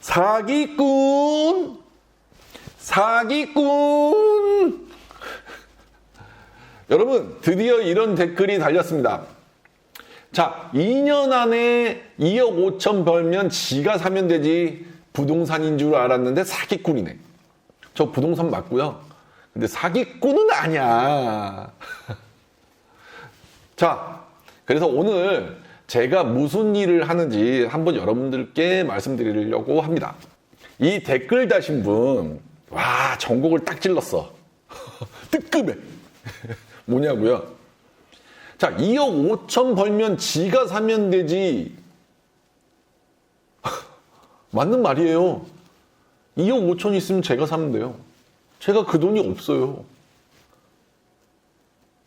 사기꾼! 사기꾼! 여러분, 드디어 이런 댓글이 달렸습니다. 자, 2년 안에 2억 5천 벌면 지가 사면 되지. 부동산인 줄 알았는데 사기꾼이네. 저 부동산 맞고요. 근데 사기꾼은 아니야. 자, 그래서 오늘 제가 무슨 일을 하는지 한번 여러분들께 말씀드리려고 합니다. 이 댓글 다신 분, 와, 전곡을 딱 찔렀어. 뜨끔해. 뭐냐고요? 자, 2억 5천 벌면 지가 사면 되지. 맞는 말이에요. 2억 5천 있으면 제가 사면 돼요. 제가 그 돈이 없어요.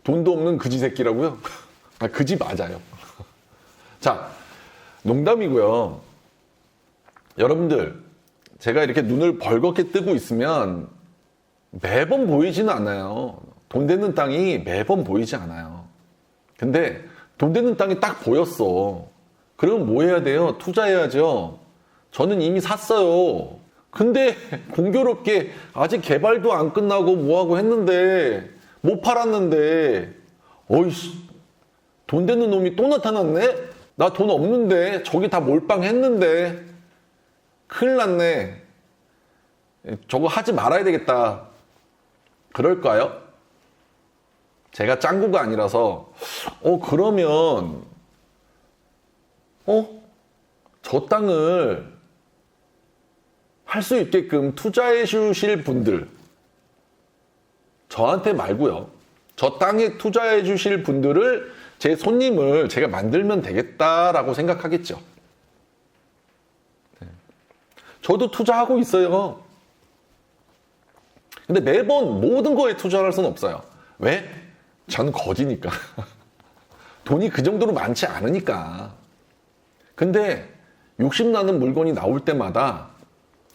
돈도 없는 그지 새끼라고요? 아, 그지 맞아요. 자, 농담이고요. 여러분들, 제가 이렇게 눈을 벌겋게 뜨고 있으면 매번 보이지는 않아요. 돈 되는 땅이 매번 보이지 않아요. 근데 돈 되는 땅이 딱 보였어. 그럼 뭐 해야 돼요? 투자해야죠. 저는 이미 샀어요. 근데 공교롭게 아직 개발도 안 끝나고 뭐하고 했는데 못 팔았는데 어이씨, 돈 되는 놈이 또 나타났네? 나 돈 없는데 저기 다 몰빵했는데 큰일 났네. 저거 하지 말아야 되겠다. 그럴까요? 제가 짱구가 아니라서 그러면 저 땅을 할 수 있게끔 투자해 주실 분들, 저한테 말고요. 저 땅에 투자해 주실 분들을 제 손님을 제가 만들면 되겠다라고 생각하겠죠. 저도 투자하고 있어요. 근데 매번 모든 거에 투자를 할 수는 없어요. 왜? 저는 거지니까. 돈이 그 정도로 많지 않으니까. 근데 욕심나는 물건이 나올 때마다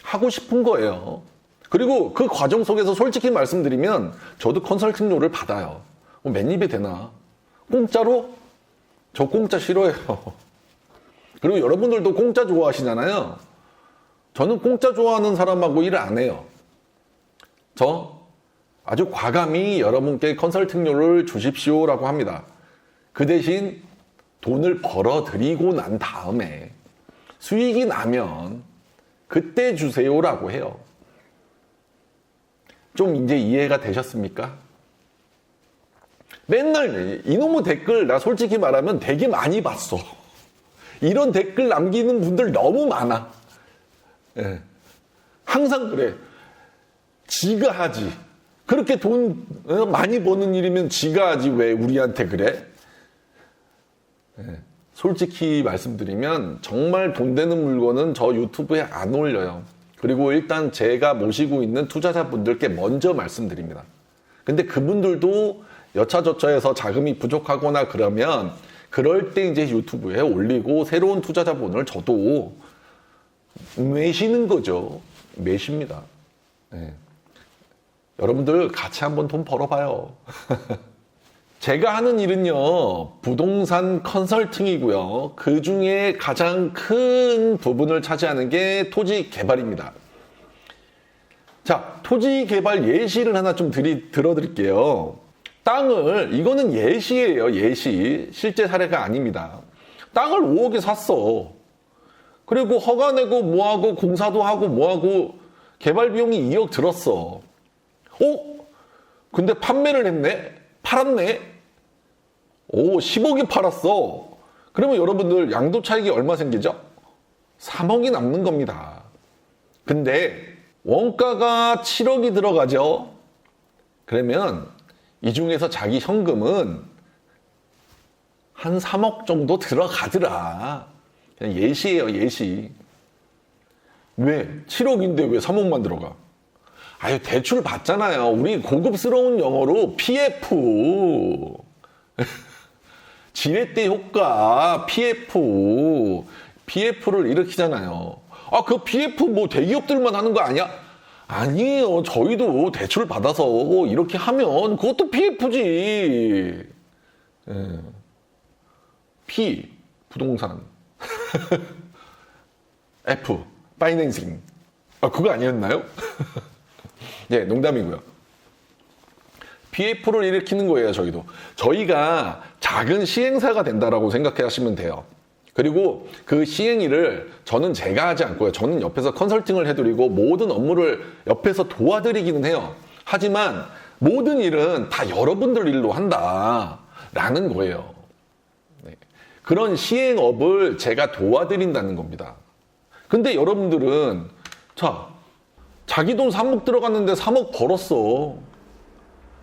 하고 싶은 거예요. 그리고 그 과정 속에서 솔직히 말씀드리면 저도 컨설팅료를 받아요. 맨입에 되나? 공짜로? 저 공짜 싫어해요. 그리고 여러분들도 공짜 좋아하시잖아요. 저는 공짜 좋아하는 사람하고 일을 안 해요. 저 아주 과감히 여러분께 컨설팅료를 주십시오라고 합니다. 그 대신 돈을 벌어들이고 난 다음에 수익이 나면 그때 주세요라고 해요. 좀 이제 이해가 되셨습니까? 맨날 이놈의 댓글 나 솔직히 말하면 되게 많이 봤어. 이런 댓글 남기는 분들 너무 많아. 예. 항상 그래. 지가 하지. 그렇게 돈 많이 버는 일이면 지가 하지 왜 우리한테 그래? 예. 솔직히 말씀드리면 정말 돈 되는 물건은 저 유튜브에 안 올려요. 그리고 일단 제가 모시고 있는 투자자분들께 먼저 말씀드립니다. 근데 그분들도 여차저차해서 자금이 부족하거나 그러면 그럴 때 이제 유튜브에 올리고 새로운 투자자분을 저도 매시는 거죠. 매십니다. 네. 여러분들 같이 한번 돈 벌어봐요. 제가 하는 일은요, 부동산 컨설팅이고요. 그 중에 가장 큰 부분을 차지하는 게 토지 개발입니다. 자, 토지 개발 예시를 하나 좀 들어드릴게요. 땅을, 이거는 예시예요, 예시. 실제 사례가 아닙니다. 땅을 5억에 샀어. 그리고 허가 내고 뭐하고 공사도 하고 뭐하고 개발 비용이 2억 들었어. 근데 판매를 했네? 팔았네? 10억이 팔았어. 그러면 여러분들 양도 차익이 얼마 생기죠? 3억이 남는 겁니다. 근데 원가가 7억이 들어가죠? 그러면 이 중에서 자기 현금은 한 3억 정도 들어가더라. 그냥 예시예요, 예시. 왜? 7억인데 왜 3억만 들어가? 아유, 대출 받잖아요. 우리 고급스러운 영어로 PF. 지렛대 효과, PF. PF를 일으키잖아요. 그 PF 뭐 대기업들만 하는 거 아니야? 아니에요. 저희도 대출 받아서 이렇게 하면 그것도 PF지. 예. P, 부동산. F, 파이낸싱. 그거 아니었나요? 네, 농담이고요. PF를 일으키는 거예요, 저희도. 저희가 작은 시행사가 된다라고 생각하시면 돼요. 그리고 그 시행일을 저는 제가 하지 않고요. 저는 옆에서 컨설팅을 해드리고 모든 업무를 옆에서 도와드리기는 해요. 하지만 모든 일은 다 여러분들 일로 한다라는 거예요. 네. 그런 시행업을 제가 도와드린다는 겁니다. 근데 여러분들은 자기 돈 3억 들어갔는데 3억 벌었어.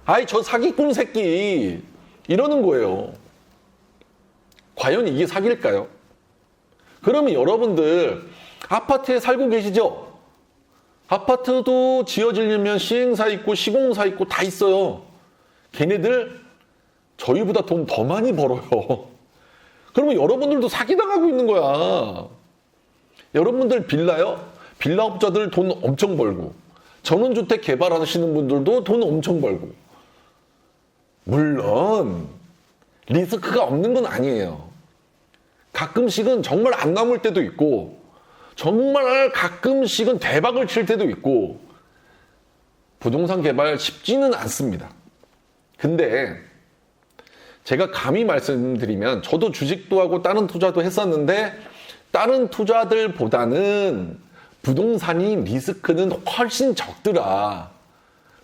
아이 저 사기꾼 새끼 이러는 거예요. 과연 이게 사기일까요? 그러면 여러분들 아파트에 살고 계시죠? 아파트도 지어지려면 시행사 있고 시공사 있고 다 있어요. 걔네들 저희보다 돈 더 많이 벌어요. 그러면 여러분들도 사기당하고 있는 거야. 여러분들 빌라요? 빌라업자들 돈 엄청 벌고 전원주택 개발하시는 분들도 돈 엄청 벌고 물론 리스크가 없는 건 아니에요. 가끔씩은 정말 안 남을 때도 있고 정말 가끔씩은 대박을 칠 때도 있고 부동산 개발 쉽지는 않습니다. 근데 제가 감히 말씀드리면 저도 주식도 하고 다른 투자도 했었는데 다른 투자들보다는 부동산이 리스크는 훨씬 적더라.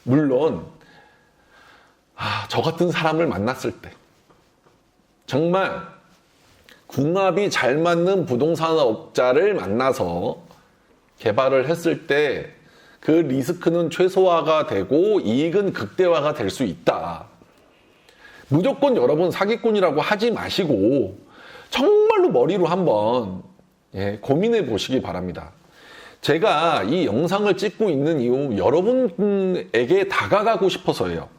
물론 저 같은 사람을 만났을 때 정말 궁합이 잘 맞는 부동산업자를 만나서 개발을 했을 때 그 리스크는 최소화가 되고 이익은 극대화가 될 수 있다. 무조건 여러분 사기꾼이라고 하지 마시고 정말로 머리로 한번 고민해 보시기 바랍니다. 제가 이 영상을 찍고 있는 이유 여러분에게 다가가고 싶어서예요.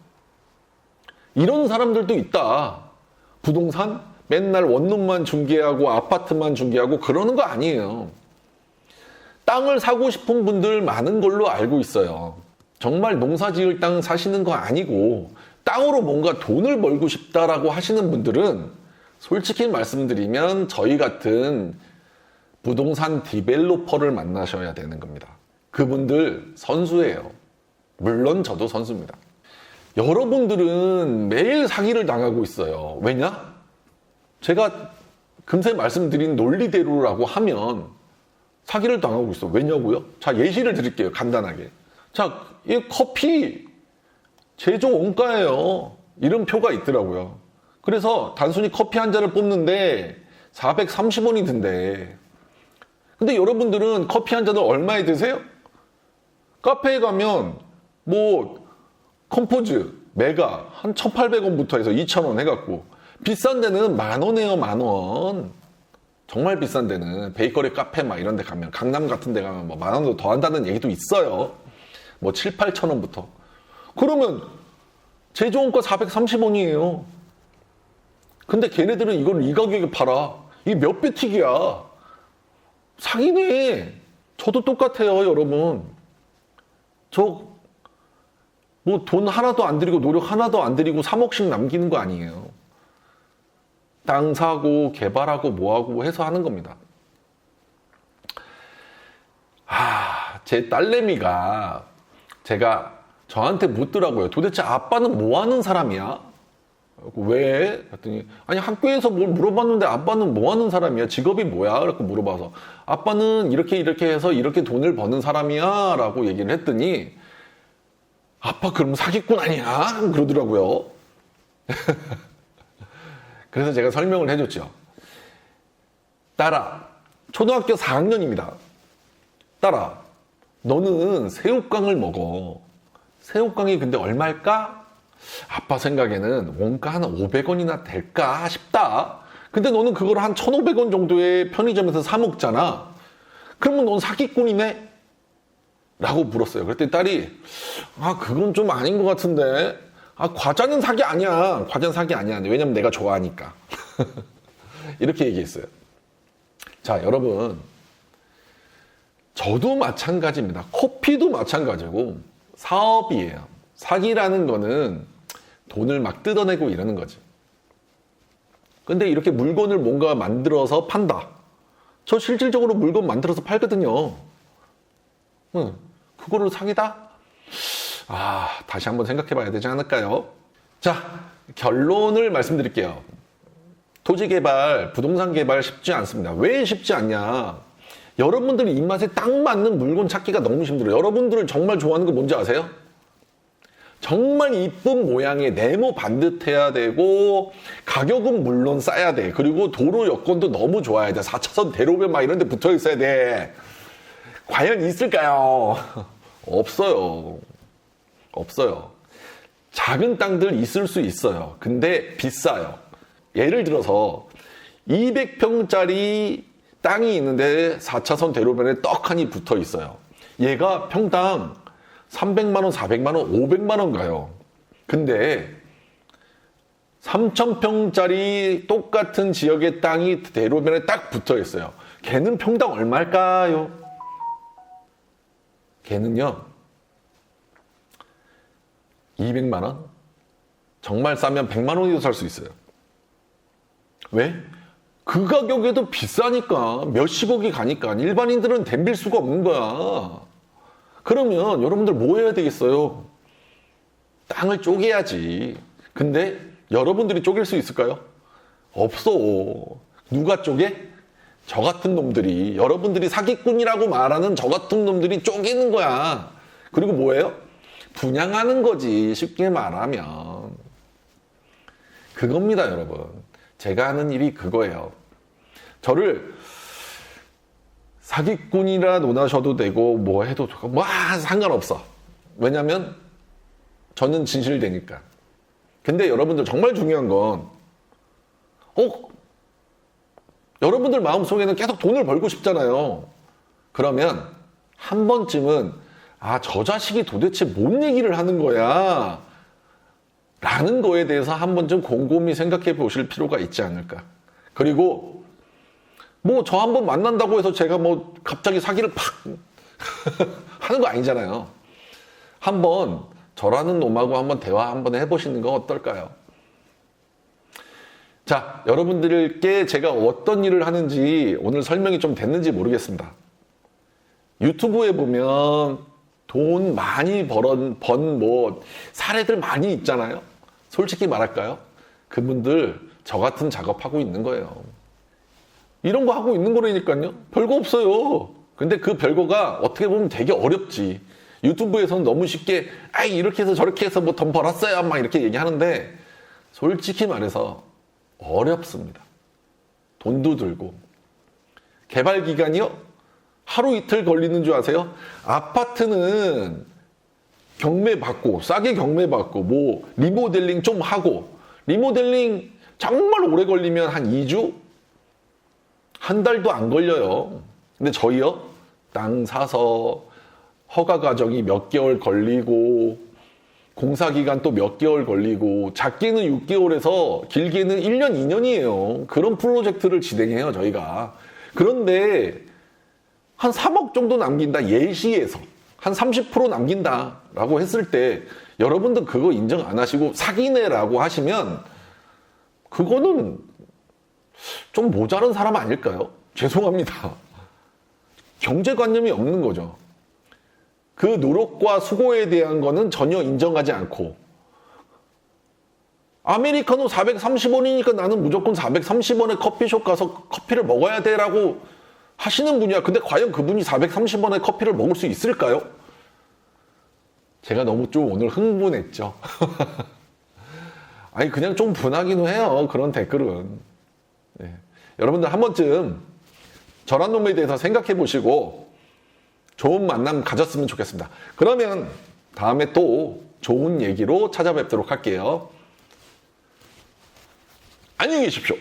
이런 사람들도 있다. 부동산 맨날 원룸만 중개하고 아파트만 중개하고 그러는 거 아니에요. 땅을 사고 싶은 분들 많은 걸로 알고 있어요. 정말 농사 지을 땅 사시는 거 아니고 땅으로 뭔가 돈을 벌고 싶다라고 하시는 분들은 솔직히 말씀드리면 저희 같은 부동산 디벨로퍼를 만나셔야 되는 겁니다. 그분들 선수예요. 물론 저도 선수입니다. 여러분들은 매일 사기를 당하고 있어요. 왜냐? 제가 금세 말씀드린 논리대로라고 하면 사기를 당하고 있어. 왜냐고요? 자, 예시를 드릴게요. 간단하게. 자, 이 커피 제조 원가예요. 이름표가 있더라고요. 그래서 단순히 커피 한 잔을 뽑는데 430원이 든대. 근데 여러분들은 커피 한 잔을 얼마에 드세요? 카페에 가면 컴포즈, 메가 한 1,800원부터 해서 2,000원 해갖고 비싼 데는 10,000원이에요. 10,000원. 정말 비싼 데는 베이커리 카페 이런 데 가면 강남 같은 데 가면 10,000원도 더 한다는 얘기도 있어요. 7, 8,000원부터. 그러면 제조원가 430원이에요. 근데 걔네들은 이걸 이 가격에 팔아. 이게 몇 배 튀기야. 사기네. 저도 똑같아요, 여러분. 돈 하나도 안 들이고 노력 하나도 안 들이고 3억씩 남기는 거 아니에요. 땅 사고 개발하고 뭐하고 해서 하는 겁니다. 제 딸내미가 저한테 묻더라고요. 도대체 아빠는 뭐 하는 사람이야? 왜? 그랬더니 아니 학교에서 뭘 물어봤는데 아빠는 뭐 하는 사람이야? 직업이 뭐야? 이렇게 물어봐서 아빠는 이렇게 해서 이렇게 돈을 버는 사람이야 라고 얘기를 했더니 아빠 그럼 사기꾼 아니야? 그러더라고요. 그래서 제가 설명을 해줬죠. 딸아, 초등학교 4학년입니다. 딸아, 너는 새우깡을 먹어. 새우깡이 근데 얼마일까? 아빠 생각에는 원가 한 500원이나 될까 싶다. 근데 너는 그걸 한 1,500원 정도의 편의점에서 사 먹잖아. 그러면 넌 사기꾼이네? 라고 물었어요. 그랬더니 딸이 그건 좀 아닌 것 같은데. 과자는 사기 아니야. 과자는 사기 아니야. 왜냐면 내가 좋아하니까. 이렇게 얘기했어요. 자, 여러분. 저도 마찬가지입니다. 커피도 마찬가지고 사업이에요. 사기라는 거는 돈을 막 뜯어내고 이러는 거지. 근데 이렇게 물건을 뭔가 만들어서 판다. 저 실질적으로 물건 만들어서 팔거든요. 그거를 사기다? 다시 한번 생각해 봐야 되지 않을까요? 자, 결론을 말씀드릴게요. 토지 개발, 부동산 개발 쉽지 않습니다. 왜 쉽지 않냐? 여러분들이 입맛에 딱 맞는 물건 찾기가 너무 힘들어요. 여러분들은 정말 좋아하는 거 뭔지 아세요? 정말 이쁜 모양의 네모 반듯해야 되고 가격은 물론 싸야 돼. 그리고 도로 여건도 너무 좋아야 돼. 4차선 대로변 막 이런 데 붙어 있어야 돼. 과연 있을까요? 없어요. 없어요. 작은 땅들 있을 수 있어요. 근데 비싸요. 예를 들어서 200평짜리 땅이 있는데 4차선 대로변에 떡하니 붙어 있어요. 얘가 평당 300만 원, 400만 원, 500만 원 가요. 근데 3,000평짜리 똑같은 지역의 땅이 대로변에 딱 붙어 있어요. 걔는 평당 얼마일까요? 걔는요 200만 원? 정말 싸면 100만 원에도 살 수 있어요. 왜? 그 가격에도 비싸니까 몇십억이 가니까 일반인들은 덤빌 수가 없는 거야. 그러면 여러분들 뭐 해야 되겠어요? 땅을 쪼개야지. 근데 여러분들이 쪼갤 수 있을까요? 없어. 누가 쪼개? 저 같은 놈들이, 여러분들이 사기꾼이라고 말하는 저 같은 놈들이 쪼개는 거야. 그리고 뭐예요? 분양하는 거지. 쉽게 말하면. 그겁니다, 여러분. 제가 하는 일이 그거예요. 저를 사기꾼이라 논하셔도 되고 뭐 해도 되고 뭐 상관없어. 왜냐면 저는 진실되니까. 근데 여러분들 정말 중요한 건 여러분들 마음속에는 계속 돈을 벌고 싶잖아요. 그러면 한 번쯤은 저 자식이 도대체 뭔 얘기를 하는 거야 라는 거에 대해서 한 번쯤 곰곰이 생각해 보실 필요가 있지 않을까. 그리고 뭐 저 한 번 만난다고 해서 제가 뭐 갑자기 사기를 팍 하는 거 아니잖아요. 한번 저라는 놈하고 한번 대화 한번 해보시는 거 어떨까요? 자, 여러분들께 제가 어떤 일을 하는지 오늘 설명이 좀 됐는지 모르겠습니다. 유튜브에 보면 돈 많이 번 뭐 사례들 많이 있잖아요. 솔직히 말할까요? 그분들 저 같은 작업하고 있는 거예요. 이런 거 하고 있는 거라니까요. 별거 없어요. 근데 그 별거가 어떻게 보면 되게 어렵지. 유튜브에서는 너무 쉽게 이렇게 해서 저렇게 해서 뭐 돈 벌었어요 막 이렇게 얘기하는데 솔직히 말해서 어렵습니다. 돈도 들고. 개발 기간이요? 하루 이틀 걸리는 줄 아세요? 아파트는 경매 받고 싸게 경매 받고 뭐 리모델링 좀 하고 리모델링 정말 오래 걸리면 한 2주? 한 달도 안 걸려요. 근데 저희요? 땅 사서 허가 과정이 몇 개월 걸리고 공사 기간 또 몇 개월 걸리고 작게는 6개월에서 길게는 1년, 2년이에요. 그런 프로젝트를 진행해요, 저희가. 그런데 한 3억 정도 남긴다, 예시에서. 한 30% 남긴다라고 했을 때 여러분들 그거 인정 안 하시고 사기네라고 하시면 그거는 좀 모자란 사람 아닐까요? 죄송합니다. 경제관념이 없는 거죠. 그 노력과 수고에 대한 거는 전혀 인정하지 않고 아메리카노 430원이니까 나는 무조건 430원에 커피숍 가서 커피를 먹어야 돼라고 하시는 분이야. 근데 과연 그분이 430원에 커피를 먹을 수 있을까요? 제가 너무 좀 오늘 흥분했죠. 아니 그냥 좀 분하기는 해요. 그런 댓글은. 네. 여러분들 한 번쯤 저란 놈에 대해서 생각해 보시고 좋은 만남 가졌으면 좋겠습니다. 그러면 다음에 또 좋은 얘기로 찾아뵙도록 할게요. 안녕히 계십시오.